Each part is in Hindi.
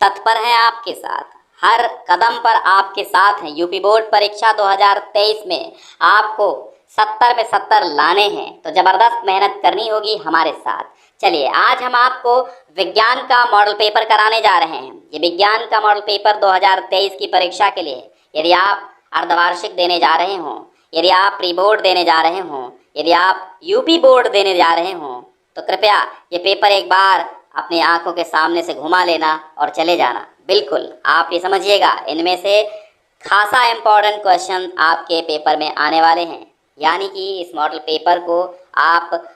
तत्पर हैं आपके साथ, हर कदम पर आपके साथ हैं। यूपी बोर्ड परीक्षा 2023 में आपको 70 में 70 लाने हैं, तो ज़बरदस्त मेहनत करनी होगी हमारे साथ। चलिए आज हम आपको विज्ञान का मॉडल पेपर कराने जा रहे हैं। ये विज्ञान का मॉडल पेपर 2023 की परीक्षा के लिए, यदि आप अर्धवार्षिक देने जा रहे हों, यदि आप प्री बोर्ड देने जा रहे हों, यदि आप यूपी बोर्ड देने जा रहे हों, तो कृपया ये पेपर एक बार अपनी आंखों के सामने से घुमा लेना और चले जाना। बिल्कुल आप ये समझिएगा, इनमें से खासा इम्पोर्टेंट क्वेश्चन आपके पेपर में आने वाले हैं। यानी कि इस मॉडल पेपर को आप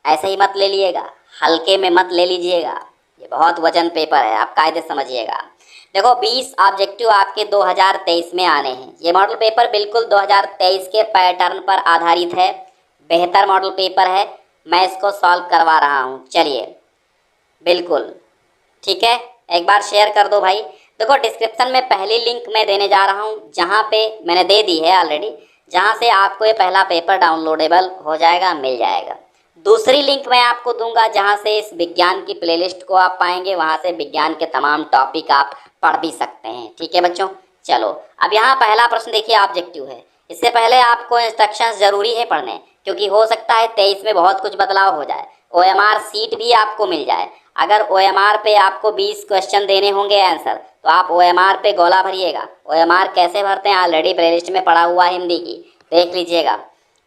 ऐसे ही मत ले लीजिएगा, हल्के में मत ले लीजिएगा। ये बहुत वजन पेपर है, आप कायदे समझिएगा। देखो 20 ऑब्जेक्टिव आपके 2023 में आने हैं। ये मॉडल पेपर बिल्कुल 2023 के पैटर्न पर आधारित है, बेहतर मॉडल पेपर है। मैं इसको सॉल्व करवा रहा हूँ। चलिए बिल्कुल ठीक है, एक बार शेयर कर दो भाई। देखो डिस्क्रिप्शन में पहली लिंक मैं देने जा रहा हूँ, जहाँ पे मैंने दे दी है ऑलरेडी, जहाँ से आपको ये पहला पेपर डाउनलोडेबल हो जाएगा, मिल जाएगा। दूसरी लिंक मैं आपको दूंगा, जहाँ से इस विज्ञान की प्लेलिस्ट को आप पाएंगे, वहाँ से विज्ञान के तमाम टॉपिक आप पढ़ भी सकते हैं। ठीक है बच्चों, चलो अब यहाँ पहला प्रश्न देखिए, ऑब्जेक्टिव है। इससे पहले आपको इंस्ट्रक्शंस जरूरी है पढ़ने, क्योंकि हो सकता है 23 में बहुत कुछ बदलाव हो जाए, OMR सीट भी आपको मिल जाए। अगर OMR पे आपको 20 क्वेश्चन देने होंगे आंसर, तो आप OMR पे गोला भरिएगा। OMR कैसे भरते हैं ऑलरेडी प्लेलिस्ट में पढ़ा हुआ है, हिंदी की, देख लीजिएगा।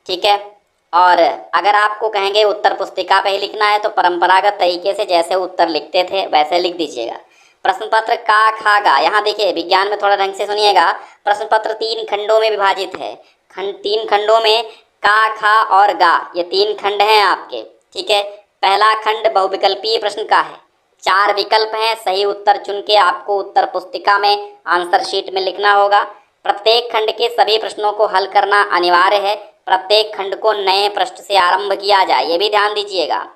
ठीक है, और अगर आपको कहेंगे उत्तर पुस्तिका पे ही लिखना है, तो परंपरागत तरीके से जैसे उत्तर लिखते थे वैसे लिख दीजिएगा। प्रश्न पत्र का खा गा, यहाँ देखिए विज्ञान में थोड़ा ढंग से सुनिएगा। प्रश्न पत्र 3 खंडों में विभाजित है। 3 खंडों में का, खा और गा, ये 3 खंड हैं आपके। ठीक है, पहला खंड बहुविकल्पीय प्रश्न का है। 4 विकल्प हैं, सही उत्तर चुन के आपको उत्तर पुस्तिका में आंसर शीट में लिखना होगा। प्रत्येक खंड के सभी प्रश्नों को हल करना अनिवार्य है। प्रत्येक खंड को नए प्रश्न से आरंभ किया जाए। ये भी ध्यान दीजिएगा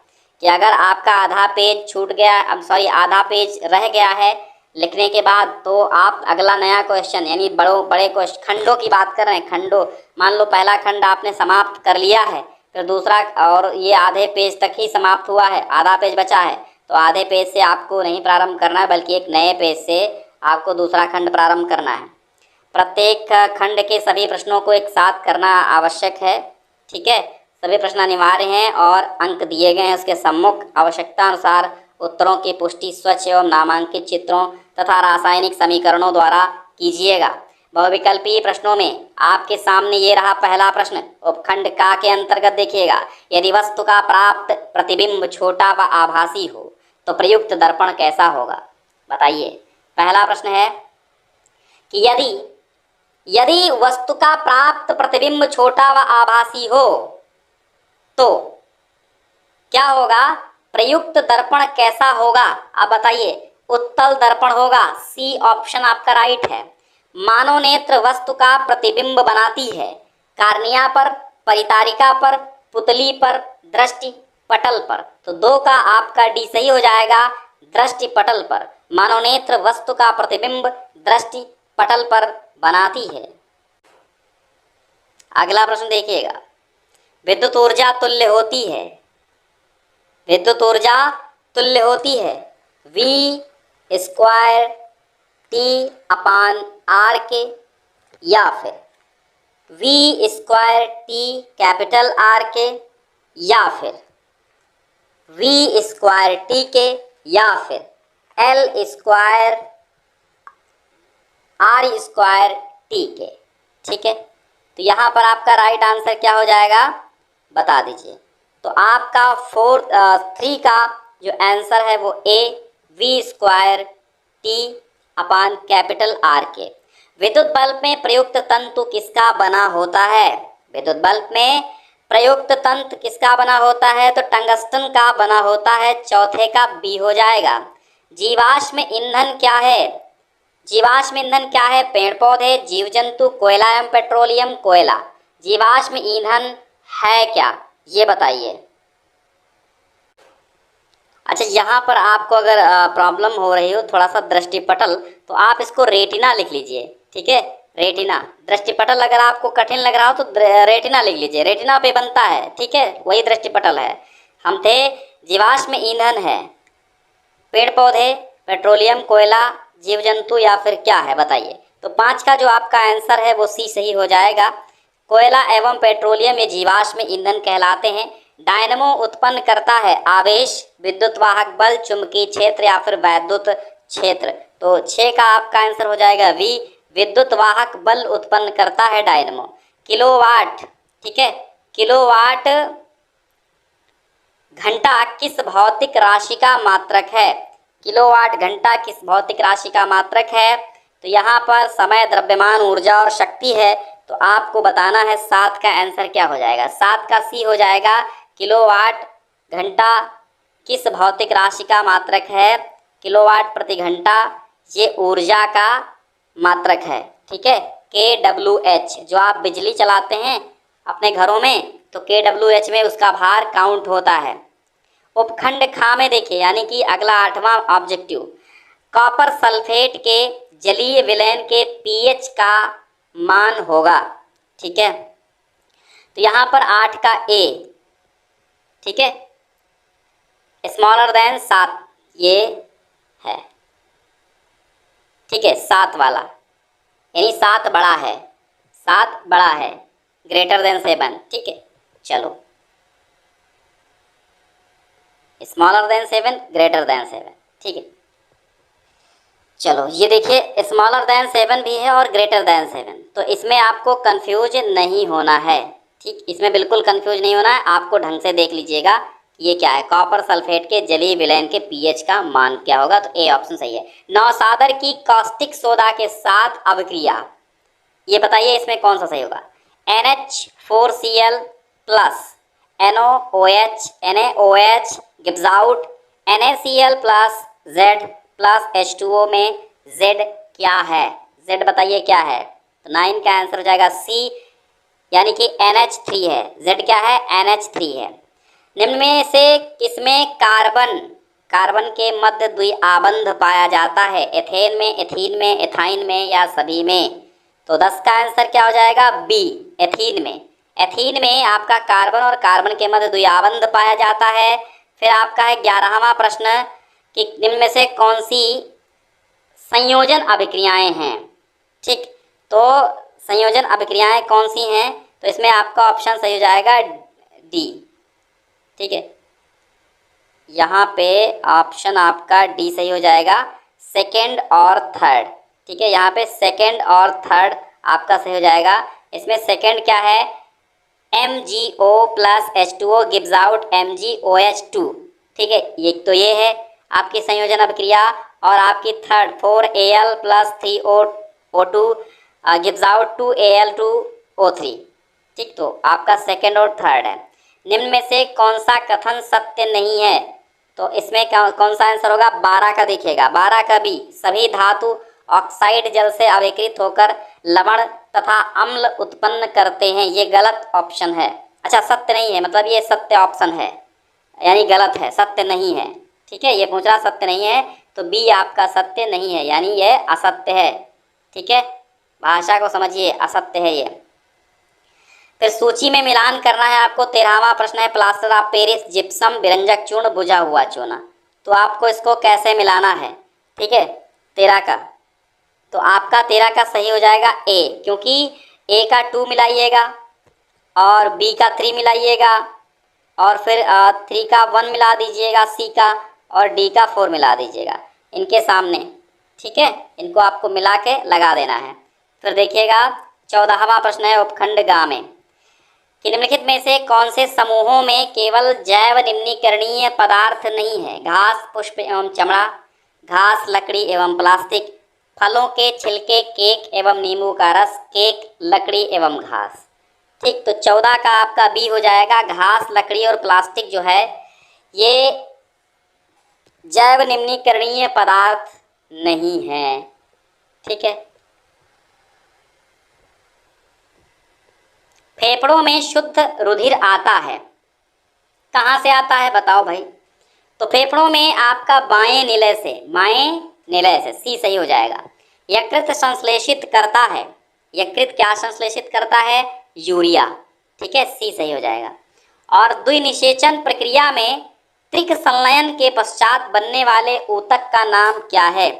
कि अगर आपका आधा पेज छूट गया, आधा पेज रह गया है लिखने के बाद, तो आप अगला नया क्वेश्चन, यानी बड़े क्वेश्चन, खंडों की बात कर रहे हैं, खंडों, मान लो पहला खंड आपने समाप्त कर लिया है, फिर दूसरा, और ये आधे पेज तक ही समाप्त हुआ है, आधा पेज बचा है, तो आधे पेज से आपको नहीं प्रारंभ करना है, बल्कि एक नए पेज से आपको दूसरा खंड प्रारंभ करना है। प्रत्येक खंड के सभी प्रश्नों को एक साथ करना आवश्यक है। ठीक है, सभी प्रश्न अनिवार्य हैं और अंक दिए गए हैं उसके सम्मुख। आवश्यकता अनुसार उत्तरों की पुष्टि स्वच्छ एवं नामांकित चित्रों तथा रासायनिक समीकरणों द्वारा कीजिएगा। बहुविकल्पीय प्रश्नों में आपके सामने ये रहा पहला प्रश्न, उपखंड का के अंतर्गत देखिएगा, यदि वस्तु का प्राप्त प्रतिबिंब छोटा व आभासी हो तो प्रयुक्त दर्पण कैसा होगा? बताइए। पहला प्रश्न है कि यदि वस्तु का प्राप्त प्रतिबिंब छोटा व आभासी हो तो क्या होगा? प्रयुक्त दर्पण कैसा होगा? आप बताइए। उत्तल दर्पण होगा, सी ऑप्शन आपका राइट है। मानव नेत्र वस्तु का प्रतिबिंब बनाती है, कार्निया पर, परितारिका पर, पुतली पर, दृष्टि पटल पर, तो 2 का आपका डी सही हो जाएगा। दृष्टि पटल पर मानव नेत्र वस्तु का प्रतिबिंब दृष्टि पटल पर बनाती है। अगला प्रश्न देखिएगा, विद्युत ऊर्जा तुल्य होती है, विद्युत ऊर्जा तुल्य होती है V² T/R के, या फिर V² T R के, या फिर V² T के, या फिर L² R² T के। ठीक है, तो यहाँ पर आपका राइट आंसर क्या हो जाएगा, बता दीजिए। तो आपका 3 का जो आंसर है वो A, V² T/R के। विद्युत बल्ब में प्रयुक्त तंतु किसका बना होता है? विद्युत बल्ब में प्रयुक्त तंतु किसका बना होता है? तो टंगस्टन का बना होता है। चौथे का B हो जाएगा। जीवाश्म ईंधन क्या है? जीवाश्म ईंधन क्या है? पेड़ पौधे, जीव जंतु, कोयला एवं पेट्रोलियम। कोयला जीवाश्म ईंधन है क्या, ये बताइए। अच्छा, यहाँ पर आपको अगर प्रॉब्लम हो रही हो थोड़ा सा दृष्टिपटल, तो आप इसको रेटिना लिख लीजिए। ठीक है, रेटिना। दृष्टिपटल अगर आपको कठिन लग रहा हो तो रेटिना लिख लीजिए, रेटिना पे बनता है। ठीक है, वही दृष्टिपटल है। हम थे जीवाश्म ईंधन है, पेड़ पौधे, पेट्रोलियम, कोयला, जीव जंतु या फिर क्या है बताइए। तो 5 का जो आपका आंसर है वो सी सही हो जाएगा। कोयला एवं पेट्रोलियम ये जीवाश्म ईंधन कहलाते हैं। डायनमो उत्पन्न करता है आवेश, विद्युत वाहक बल, चुंबकीय क्षेत्र या फिर वैद्युत क्षेत्र। तो 6 का आपका आंसर हो जाएगा वी, विद्युत वाहक बल उत्पन्न करता है डायनमो। किलोवाट, ठीक है, किलोवाट घंटा किस भौतिक राशि का मात्रक है? किलोवाट घंटा किस भौतिक राशि का मात्रक है? तो यहाँ पर समय, द्रव्यमान, ऊर्जा और शक्ति है। तो आपको बताना है 7 का आंसर क्या हो जाएगा। 7 का सी हो जाएगा। किलोवाट घंटा किस भौतिक राशि का मात्रक है? किलोवाट प्रति घंटा ये ऊर्जा का मात्रक है, ठीक है। KWH, जो आप बिजली चलाते हैं अपने घरों में तो KWH में उसका भार काउंट होता है। उपखंड खा में देखिए, यानी कि अगला 8वां ऑब्जेक्टिव, कॉपर सल्फेट के जलीय विलयन के pH का मान होगा, ठीक है। तो यहाँ पर 8 का ए, ठीक है, स्मॉलर देन 7 ये है, ठीक है, 7 वाला, यानी 7 बड़ा है, 7 बड़ा है, ग्रेटर देन 7, ठीक है। चलो, स्मॉलर देन 7, ग्रेटर देन 7, ठीक है। चलो ये देखिए, स्मॉलर देन 7 भी है और ग्रेटर देन 7, तो इसमें आपको कंफ्यूज नहीं होना है, ठीक, इसमें बिल्कुल कंफ्यूज नहीं होना है। आपको ढंग से देख लीजिएगा ये क्या है, कॉपर सल्फेट के जलीय विलयन के pH का मान क्या होगा। तो ए ऑप्शन सही है। नौसादर की कॉस्टिक सोडा के साथ अभिक्रिया, ये बताइए इसमें कौन सा सही होगा। NH4Cl plus NaOH gives out NaCl plus Z plus H2O में Z क्या है? Z बताइए क्या है। तो 9 का आंसर हो जाएगा सी, यानी कि NH3 है। Z क्या है? NH3 है। निम्न में से किसमें कार्बन के मध्य द्विआबंध पाया जाता है? एथेन में, एथीन में, एथाइन में या सभी में? तो 10 का आंसर क्या हो जाएगा? बी, एथीन में। एथीन में आपका कार्बन और कार्बन के मध्य द्विआबंध पाया जाता है। फिर आपका है 11वां प्रश्न कि निम्न में से कौन सी संयोजन अभिक्रियाएं हैं? ठीक, तो संयोजन अभिक्रियाएं कौन सी हैं? तो इसमें आपका ऑप्शन सही हो जाएगा डी, ठीक है। यहाँ पे ऑप्शन आपका डी सही हो जाएगा, सेकेंड और थर्ड, ठीक है। यहाँ पे सेकेंड और थर्ड आपका सही हो जाएगा। इसमें सेकेंड क्या है? MgO plus H2O gives out MgOH2, ठीक है। ये तो ये है आपकी संयोजन अभिक्रिया। और आपकी third 4Al plus 3O2 gives out 2Al2O3, ठीक। तो आपका सेकेंड और थर्ड है। निम्न में से कौन सा कथन सत्य नहीं है? तो इसमें कौन सा आंसर होगा? 12 का देखिएगा, 12 का बी, सभी धातु ऑक्साइड जल से अभिकृत होकर लवण तथा अम्ल उत्पन्न करते हैं। ये गलत ऑप्शन है। अच्छा, सत्य नहीं है, मतलब ये सत्य ऑप्शन है, यानी गलत है, सत्य नहीं है, ठीक है। ये पूछ रहा सत्य नहीं है, तो बी आपका सत्य नहीं है, यानी ये असत्य है, ठीक है। भाषा को समझिए, असत्य है ये। फिर सूची में मिलान करना है आपको। 13वां प्रश्न है, प्लास्टर ऑफ पेरिस, जिप्सम, विरंजक चूर्ण, बुझा हुआ चूना। तो आपको इसको कैसे मिलाना है, ठीक है। 13 का, तो आपका 13 का सही हो जाएगा ए, क्योंकि ए का 2 मिलाइएगा और बी का 3 मिलाइएगा और फिर 3 का 1 मिला दीजिएगा, सी का, और डी का 4 मिला दीजिएगा इनके सामने, ठीक है। इनको आपको मिला के लगा देना है। फिर देखिएगा 14वां प्रश्न है, उपखंड गा में कि निम्नलिखित में से कौन से समूहों में केवल जैव निम्नीकरणीय पदार्थ नहीं है? घास, पुष्प एवं चमड़ा, घास, लकड़ी एवं प्लास्टिक, फलों के छिलके, केक एवं नींबू का रस, केक, लकड़ी एवं घास, ठीक। तो 14 का आपका बी हो जाएगा। घास, लकड़ी और प्लास्टिक जो है ये जैव निम्नीकरणीय पदार्थ नहीं है, ठीक है। फेफड़ों में शुद्ध रुधिर आता है, कहाँ से आता है बताओ भाई। तो फेफड़ों में आपका बाएं निलय से, सी सही हो जाएगा। यकृत संश्लेषित करता है, यकृत क्या संश्लेषित करता है? यूरिया, ठीक है, सी सही हो जाएगा। और द्विनिषेचन प्रक्रिया में त्रिक संलयन के पश्चात बनने वाले ऊतक का नाम क्या है?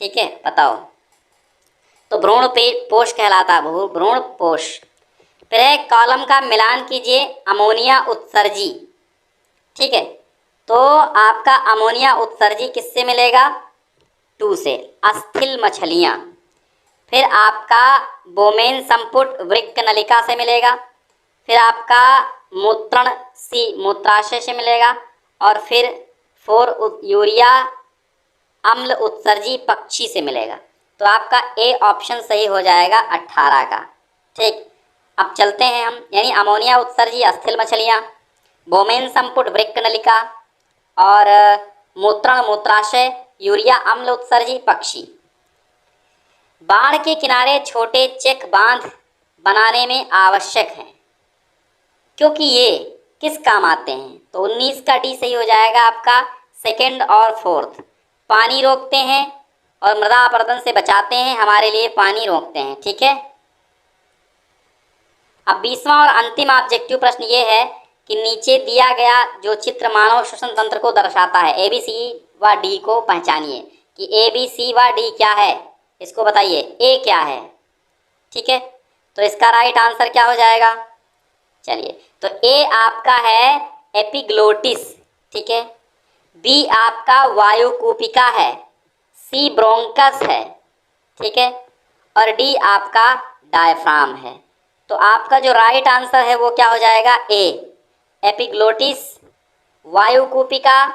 ठीक है, बताओ। तो भ्रूण पोष कहलाता है, भ्रूण पोष। फिर एक कॉलम का मिलान कीजिए अमोनिया उत्सर्जी। ठीक है, तो आपका अमोनिया उत्सर्जी किससे मिलेगा? 2 से, अस्थिल मछलियाँ। फिर आपका बोमेन संपुट वृक्क नलिका से मिलेगा। फिर आपका मूत्रण सी मूत्राशय से मिलेगा। और फिर 4 यूरिया अम्ल उत्सर्जी पक्षी से मिलेगा। तो आपका ए ऑप्शन सही हो जाएगा 18 का। ठीक, अब चलते हैं हम, यानी अमोनिया उत्सर्जी अस्थिल मछलियाँ, बोमेन संपुट वृक्क नलिका और मूत्रण मूत्राशय यूरिया अम्ल उत्सर्जी पक्षी। बाढ़ के किनारे छोटे चेक बांध बनाने में आवश्यक हैं, क्योंकि ये किस काम आते हैं? तो 19 का डी सही हो जाएगा आपका, सेकंड और फोर्थ। पानी रोकते हैं और मृदा अपरदन से बचाते हैं, हमारे लिए पानी रोकते हैं। ठीक है, अब 20वां और अंतिम ऑब्जेक्टिव प्रश्न ये है कि नीचे दिया गया जो चित्र मानव श्वसन तंत्र को दर्शाता है, ए बी सी व डी को पहचानिए कि ए बी सी व डी क्या है, इसको बताइए। ए क्या है? ठीक है, तो इसका राइट आंसर क्या हो जाएगा? चलिए, तो ए आपका है एपिग्लोटिस। ठीक है, बी आपका वायुकूपिका है, सी ब्रोंकस है। ठीक है, और डी आपका डायफ्राम है। तो आपका जो राइट आंसर है वो क्या हो जाएगा? ए, एपिग्लोटिस, वायुकूपिका,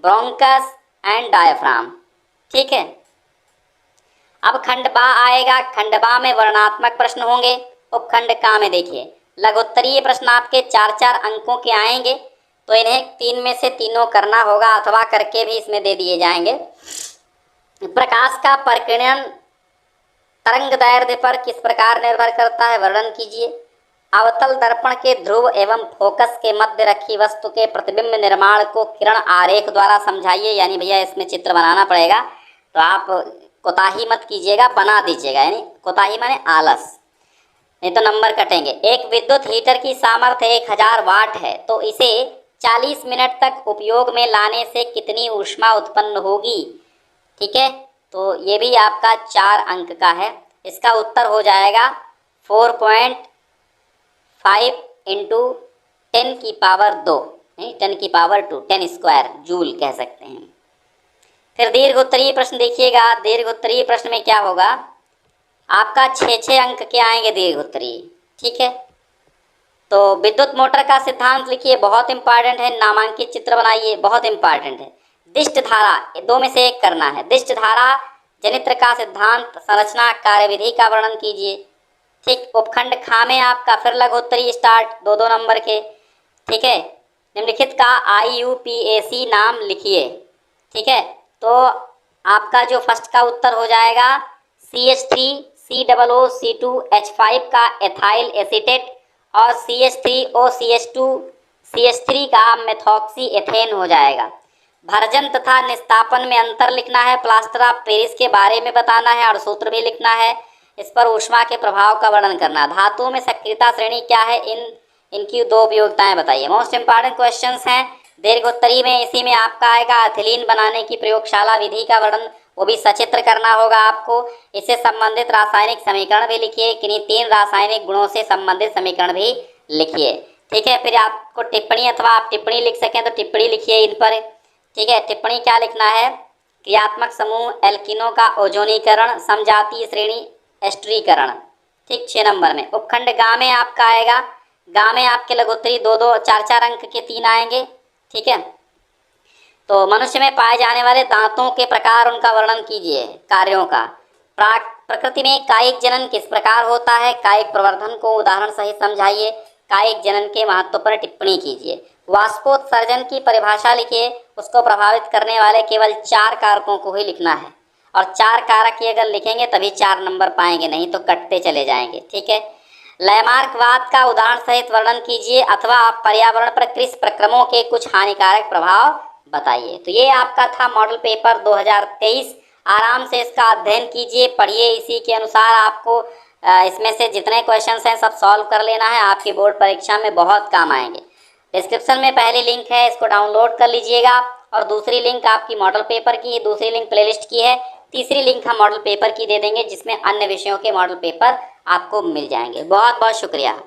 ब्रोंकस एंड डायफ्राम। ठीक है, अब खंड बा आएगा। खंड बा में वर्णात्मक प्रश्न होंगे। उपखंड का में देखिए लघुत्तरीय प्रश्न आपके 4-4 अंकों के आएंगे, तो इन्हें 3 में से तीनों करना होगा अथवा करके भी इसमें दे दिए जाएंगे। प्रकाश का प्रकीर्णन तरंग दैर्ध्य पर किस प्रकार निर्भर करता है, वर्णन कीजिए। अवतल दर्पण के ध्रुव एवं फोकस के मध्य रखी वस्तु के प्रतिबिंब निर्माण को किरण आरेख द्वारा समझाइए। यानी भैया इसमें चित्र बनाना पड़ेगा, तो आप कोताही मत कीजिएगा, बना दीजिएगा। यानी कोताही माने आलस, नहीं तो नंबर कटेंगे। एक विद्युत हीटर की सामर्थ्य 1000 वाट है, तो इसे 40 मिनट तक उपयोग में लाने से कितनी ऊष्मा उत्पन्न होगी? ठीक है, तो ये भी आपका 4 अंक का है। इसका उत्तर हो जाएगा 4.5 इंटू 10 की पावर 2, नहीं 10 की पावर 2, 10 स्क्वायर जूल कह सकते हैं। फिर दीर्घ उत्तरीय प्रश्न देखिएगा। दीर्घ उत्तरीय प्रश्न में क्या होगा? आपका 6-6 अंक के आएंगे दीर्घ उत्तरीय। ठीक है, तो विद्युत मोटर का सिद्धांत लिखिए, बहुत इंपॉर्टेंट है। नामांकित चित्र बनाइए, बहुत इंपॉर्टेंट है। दिष्ट धारा, 2 में से एक करना है। दिष्ट धारा जनित्र का सिद्धांत, संरचना, कार्यविधि का वर्णन कीजिए। ठीक, उपखंड खा में आपका फिर लघुत्तरीय स्टार्ट 2-2 नंबर के। ठीक है, निम्नलिखित का IUPAC नाम लिखिए। ठीक है, तो आपका जो फर्स्ट का उत्तर हो जाएगा CH3COOC2H5 का एथाइल एसीटेट और CH3OCH2CH3 का मेथॉक्सी एथेन हो जाएगा। भर्जन तथा निस्तापन में अंतर लिखना है, प्लास्टर ऑफ पेरिस के बारे में बताना है और सूत्र भी लिखना है। इस पर ऊष्मा के प्रभाव का वर्णन करना। धातुओं में सक्रियता श्रेणी क्या है, इनकी 2 उपयोगिताएं बताइए। मोस्ट इंपॉर्टेंट क्वेश्चंस हैं। दीर्घोत्तरी में इसी में आपका आएगा एथिलीन बनाने की प्रयोगशाला विधि का वर्णन, वो भी सचित्र करना होगा आपको। इससे संबंधित रासायनिक समीकरण भी लिखिए, किन्हीं 3 रासायनिक गुणों से संबंधित समीकरण भी लिखिए। ठीक है, फिर आपको टिप्पणी अथवा आप टिप्पणी लिख सकें तो टिप्पणी लिखिए इन पर। ठीक है, टिप्पणी क्या लिखना है? क्रियात्मक समूह एल्किनों का ओजोनीकरण, समजातीय श्रेणी एस्टरीकरण। ठीक, 6 नंबर में। उपखंड गा में आपका आएगा। गा में आपके लघुत्तरी 2-2 4-4 अंक के 3 आएंगे। ठीक है, तो मनुष्य में पाए जाने वाले दांतों के प्रकार, उनका वर्णन कीजिए, कार्यों का। प्रकृति में कायिक जनन किस प्रकार होता है, कायिक प्रवर्धन को उदाहरण सहित समझाइए। कायिक जनन के महत्व पर टिप्पणी कीजिए। वाष्पोत्सर्जन की परिभाषा लिखिए, उसको प्रभावित करने वाले केवल 4 कारकों को ही लिखना है, और 4 कारक ही अगर लिखेंगे तभी 4 नंबर पाएंगे, नहीं तो कटते चले जाएंगे। ठीक है, लयमार्कवाद का उदाहरण सहित वर्णन कीजिए अथवा आप पर्यावरण पर कृषि प्रक्रमों के कुछ हानिकारक प्रभाव बताइए। तो ये आपका था मॉडल पेपर 2023। आराम से इसका अध्ययन कीजिए, पढ़िए, इसी के अनुसार आपको इसमें से जितने क्वेश्चंस हैं सब सॉल्व कर लेना है, आपकी बोर्ड परीक्षा में बहुत काम आएंगे। डिस्क्रिप्शन में पहली लिंक है, इसको डाउनलोड कर लीजिएगा। और दूसरी लिंक आपकी मॉडल पेपर की, दूसरी लिंक प्लेलिस्ट की है। तीसरी लिंक हम मॉडल पेपर की दे देंगे, जिसमें अन्य विषयों के मॉडल पेपर आपको मिल जाएंगे। बहुत बहुत शुक्रिया।